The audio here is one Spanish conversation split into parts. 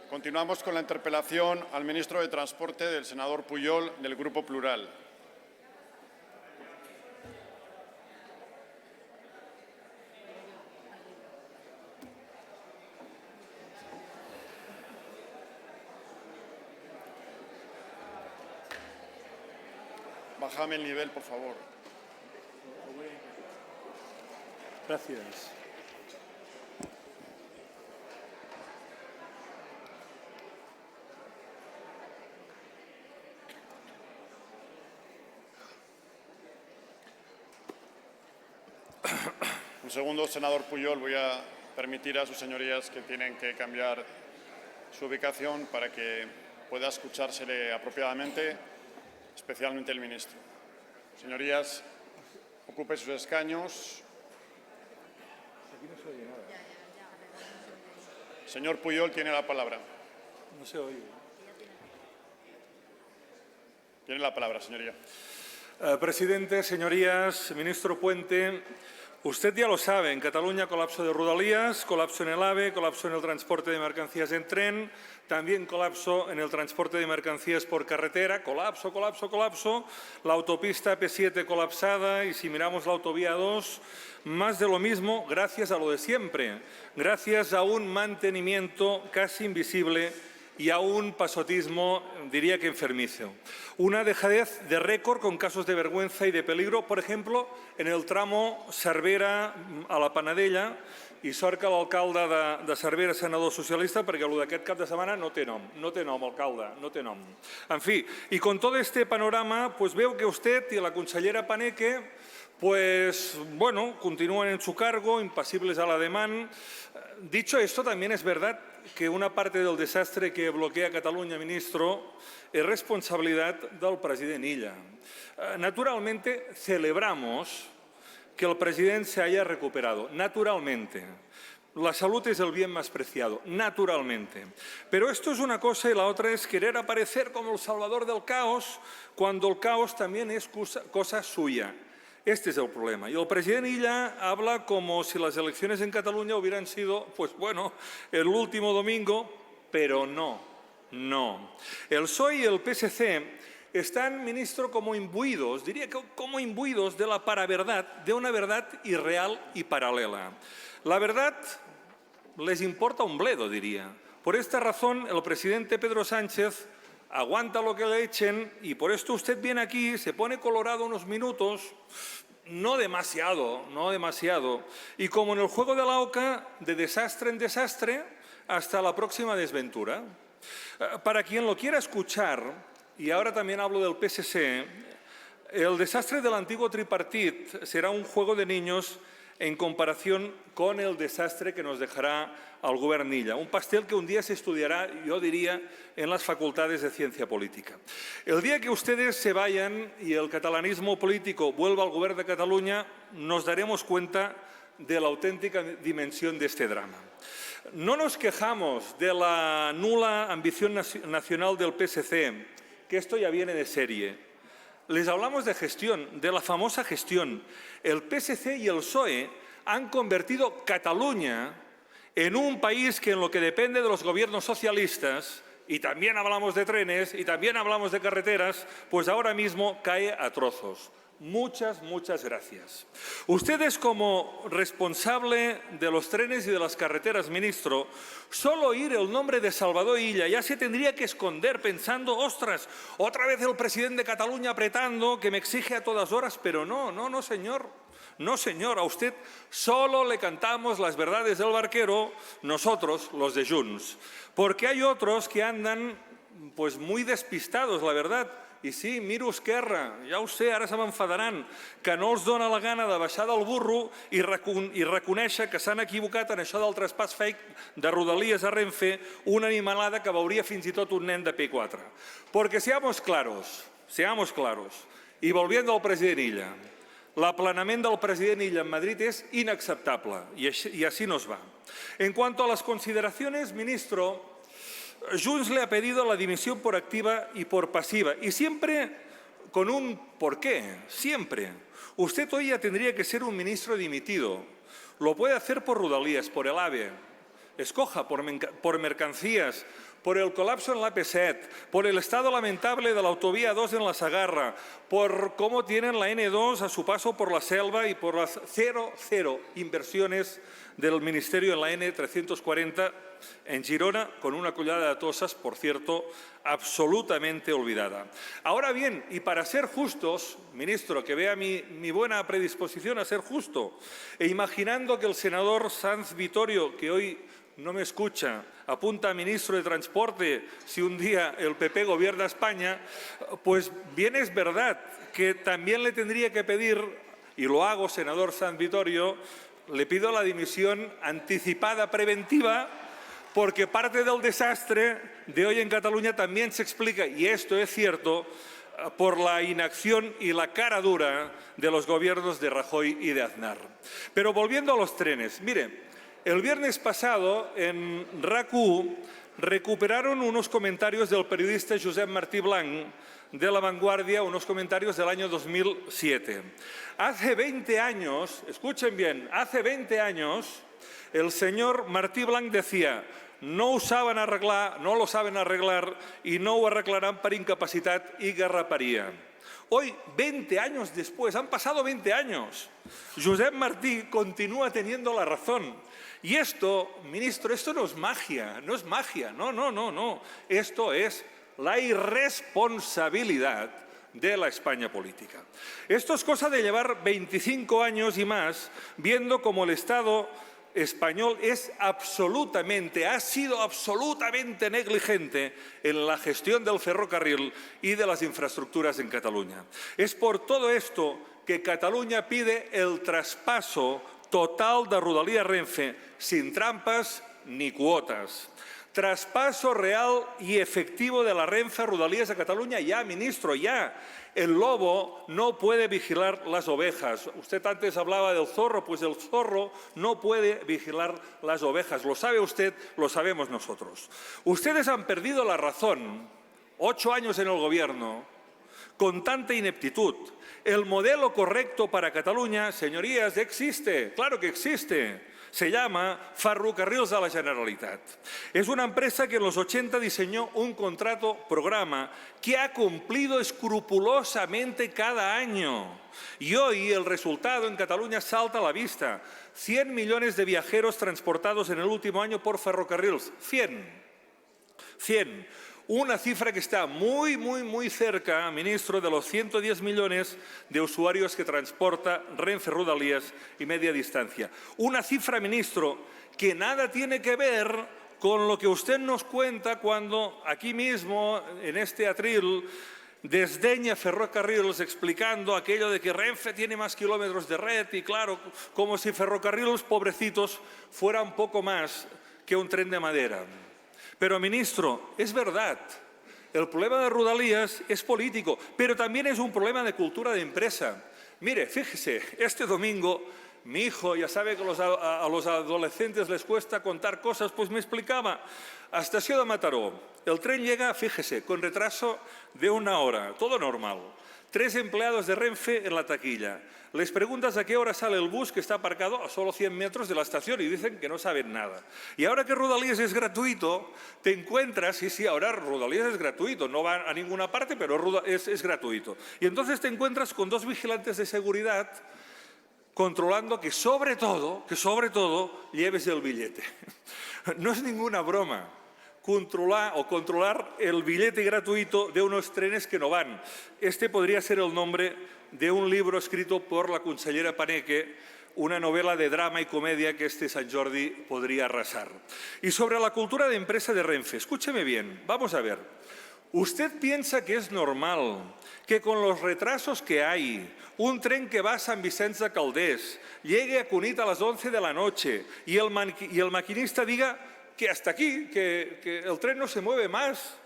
Continuamos con la interpelación al ministro de Transporte del senador Pujol, del Grupo Plural. Bájame el nivel, por favor. Gracias. Un segundo, senador Pujol. Voy a permitir a sus señorías que tienen que cambiar su ubicación para que pueda escuchársele apropiadamente, especialmente el ministro. Señorías, ocupe sus escaños. Aquí no se oye nada. Señor Pujol, tiene la palabra. No se oye. Tiene la palabra, señoría. Presidente, señorías, ministro Puente, usted ya lo sabe, en Cataluña colapso de Rodalies, colapso en el AVE, colapso en el transporte de mercancías en tren, también colapso en el transporte de mercancías por carretera, colapso, colapso, colapso, la autopista P7 colapsada y si miramos la autovía 2, más de lo mismo gracias a lo de siempre, gracias a un mantenimiento casi invisible y a un pasotismo, diría que enfermizo. Una dejadez de récord con casos de vergüenza y de peligro, por ejemplo, en el tramo Cervera a la Panadella, i sort que l'alcalde de Cervera, senador socialista, perquè el d'aquest cap de setmana no té nom, alcalde, no té nom. En fi, y con todo este panorama, pues veo que usted y la consellera Paneque continúan en su cargo, impasibles a la demanda. Dicho esto, también es verdad que una parte del desastre que bloquea Cataluña, ministro, es responsabilidad del president Illa. Naturalmente, celebramos que el presidente se haya recuperado, naturalmente. La salud es el bien más preciado, naturalmente. Pero esto es una cosa y la otra es querer aparecer como el salvador del caos, cuando el caos también es cosa suya. Este es el problema. Y el presidente Illa habla como si las elecciones en Cataluña hubieran sido, el último domingo, pero no. El PSOE y el PSC están, ministro, como imbuidos, diría que como imbuidos de la paraverdad, de una verdad irreal y paralela. La verdad les importa un bledo, diría. Por esta razón, el presidente Pedro Sánchez aguanta lo que le echen y por esto usted viene aquí, se pone colorado unos minutos, no demasiado, y como en el juego de la oca, de desastre en desastre, hasta la próxima desventura. Para quien lo quiera escuchar, y ahora también hablo del PSC, el desastre del antiguo tripartit será un juego de niños en comparación con el desastre que nos dejará al govern Illa. Un pastel que un día se estudiará, yo diría, en las facultades de ciencia política. El día que ustedes se vayan y el catalanismo político vuelva al gobierno de Cataluña, nos daremos cuenta de la auténtica dimensión de este drama. No nos quejamos de la nula ambición nacional del PSC, que esto ya viene de serie. Les hablamos de gestión, de la famosa gestión. El PSC y el PSOE han convertido Cataluña en un país que en lo que depende de los gobiernos socialistas, y también hablamos de trenes, y también hablamos de carreteras, pues ahora mismo cae a trozos. Muchas gracias. Ustedes, como responsable de los trenes y de las carreteras, ministro, solo oír el nombre de Salvador Illa ya se tendría que esconder pensando, ostras, otra vez el presidente de Cataluña apretando, que me exige a todas horas, pero no, señor. No, señor, a usted solo le cantamos las verdades del barquero, nosotros, los de Junts. Porque hay otros que andan, muy despistados, la verdad. I sí, miro Esquerra, ja ho sé, ara se m'enfadaran, que no els dóna la gana de baixar del burro i reconèixer que s'han equivocat en això del traspàs fake de Rodalies a Renfe, una animalada que veuria fins i tot un nen de P4. Porque seamos claros, y volviendo al president Illa, l'aplanament del president Illa en Madrid es inaceptable y así nos va. En cuanto a las consideraciones, ministro, Junts le ha pedido la dimisión por activa y por pasiva, y siempre con un porqué, siempre. Usted hoy ya tendría que ser un ministro dimitido. Lo puede hacer por Rodalies, por el AVE. Escoja por mercancías, por el colapso en la AP7, por el estado lamentable de la autovía 2 en la Sagarra, por cómo tienen la N2 a su paso por la selva y por las cero inversiones del Ministerio en la N340 en Girona, con una collada de tosas, por cierto, absolutamente olvidada. Ahora bien, y para ser justos, ministro, que vea mi buena predisposición a ser justo, e imaginando que el senador Sanz Vittorio, que hoy no me escucha, apunta a ministro de Transporte si un día el PP gobierna España, pues bien es verdad que también le tendría que pedir, y lo hago, senador Sanz Vittorio, le pido la dimisión anticipada preventiva, porque parte del desastre de hoy en Cataluña también se explica, y esto es cierto, por la inacción y la cara dura de los gobiernos de Rajoy y de Aznar. Pero volviendo a los trenes, mire, el viernes pasado en RAC1 recuperaron unos comentarios del periodista Josep Martí Blanc de La Vanguardia, unos comentarios del año 2007. Hace 20 años, escuchen bien, hace 20 años el señor Martí Blanc decía: no lo saben arreglar y no lo arreglarán per incapacitat i garraparia. Hoy, 20 años después, han pasado 20 años, Josep Martí continúa teniendo la razón. Y esto, ministro, esto no es magia, no, no. Esto es la irresponsabilidad de la España política. Esto es cosa de llevar 25 años y más viendo cómo el Estado español ha sido absolutamente negligente en la gestión del ferrocarril y de las infraestructuras en Cataluña. Es por todo esto que Cataluña pide el traspaso total de Rodalies Renfe, sin trampas ni cuotas. Traspaso real y efectivo de la Renfe a Rodalies a Cataluña ya, ministro, ya. El lobo no puede vigilar las ovejas. Usted antes hablaba del zorro, pues el zorro no puede vigilar las ovejas. Lo sabe usted, lo sabemos nosotros. Ustedes han perdido la razón, 8 años en el gobierno, con tanta ineptitud. El modelo correcto para Cataluña, señorías, existe, claro que existe. Se llama Ferrocarrils de la Generalitat. Es una empresa que en los 80 diseñó un contrato programa que ha cumplido escrupulosamente cada año. Y hoy el resultado en Cataluña salta a la vista. 100 millones de viajeros transportados en el último año por ferrocarrils. 100. Una cifra que está muy cerca, ministro, de los 110 millones de usuarios que transporta Renfe Rodalies y media distancia. Una cifra, ministro, que nada tiene que ver con lo que usted nos cuenta cuando aquí mismo, en este atril, desdeña Ferrocarrils explicando aquello de que Renfe tiene más kilómetros de red y, claro, como si Ferrocarrils, pobrecitos, fuera un poco más que un tren de madera. Pero, ministro, es verdad, el problema de Rodalies es político, pero también es un problema de cultura de empresa. Mire, fíjese, este domingo mi hijo, ya sabe que a los adolescentes les cuesta contar cosas, pues me explicaba, a Estació de Mataró, el tren llega, fíjese, con retraso de 1 hora, todo normal. 3 empleados de Renfe en la taquilla. Les preguntas a qué hora sale el bus que está aparcado a solo 100 metros de la estación y dicen que no saben nada. Y ahora que Rodalies es gratuito, te encuentras, sí, ahora Rodalies es gratuito, no va a ninguna parte, pero es gratuito. Y entonces te encuentras con 2 vigilantes de seguridad controlando que sobre todo lleves el billete. No es ninguna broma. Controlar el billete gratuito de unos trenes que no van. Este podría ser el nombre de un libro escrito por la consellera Paneque, una novela de drama y comedia que este Sant Jordi podría arrasar. Y sobre la cultura de empresa de Renfe, escúcheme bien, vamos a ver. ¿Usted piensa que es normal que con los retrasos que hay, un tren que va a Sant Vicenç de Calders llegue a Cunit a las 11 de la noche y el maquinista diga que hasta aquí, que el tren no se mueve más,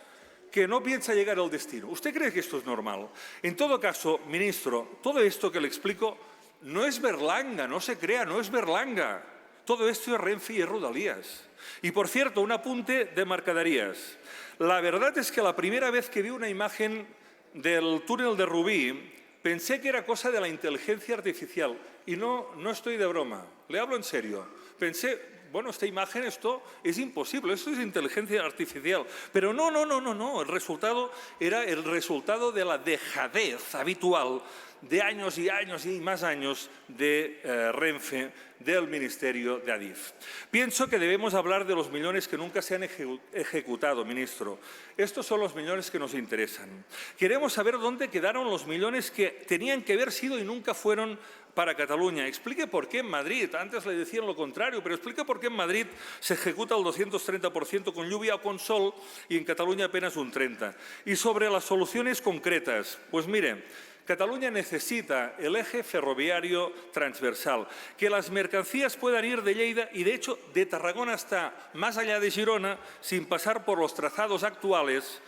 que no piensa llegar al destino? ¿Usted cree que esto es normal? En todo caso, ministro, todo esto que le explico no es berlanga, no se crea, no es berlanga. Todo esto es Renfe y es Rodalies. Y por cierto, un apunte de mercaderías. La verdad es que la primera vez que vi una imagen del túnel de Rubí, pensé que era cosa de la inteligencia artificial. Y no estoy de broma, le hablo en serio. Pensé, bueno, esta imagen, esto es imposible, esto es inteligencia artificial. Pero no, el resultado era el resultado de la dejadez habitual de años y años y más años de Renfe, del Ministerio de Adif. Pienso que debemos hablar de los millones que nunca se han ejecutado, ministro. Estos son los millones que nos interesan. Queremos saber dónde quedaron los millones que tenían que haber sido y nunca fueron para Cataluña. Explique por qué en Madrid, antes le decían lo contrario, pero explique por qué en Madrid se ejecuta el 230% con lluvia o con sol y en Cataluña apenas un 30%. Y sobre las soluciones concretas, pues mire, Cataluña necesita el eje ferroviario transversal, que las mercancías puedan ir de Lleida y, de hecho, de Tarragona hasta más allá de Girona, sin pasar por los trazados actuales,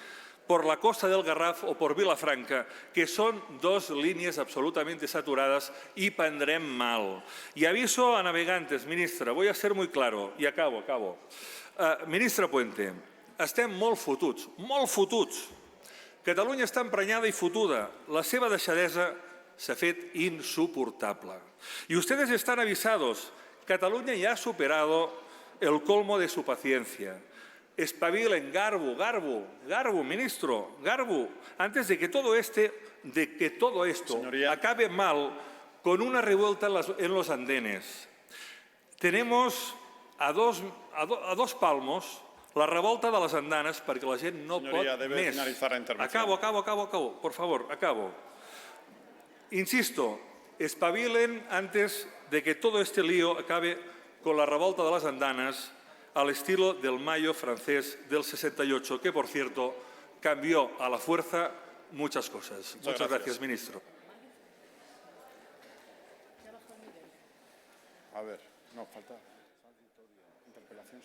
por la costa del Garraf o por Vilafranca, que son dos líneas absolutamente saturadas y prendrem mal. Y aviso a navegantes, ministra, voy a ser muy claro, i acabo. Ministre Puente, estem molt fotuts. Catalunya està emprenyada i fotuda. La seva deixadesa s'ha fet insoportable. Y ustedes están avisados. Cataluña ya ha superado el colmo de su paciencia. Espabilen, Garbu, ministro, Garbu, antes de que todo esto Señoría, acabe mal con una revuelta en los andenes. Tenemos a dos palmos la revolta de les andanes perquè la gent no pot debe més. finalizar la intervención. Acabo, por favor, acabo. Insisto, espabilen antes de que todo este lío acabe con la revolta de las andanas al estilo del Mayo francés del 68, que, por cierto, cambió a la fuerza muchas cosas. Muchas gracias, ministro. A ver, no, falta. Interpelación.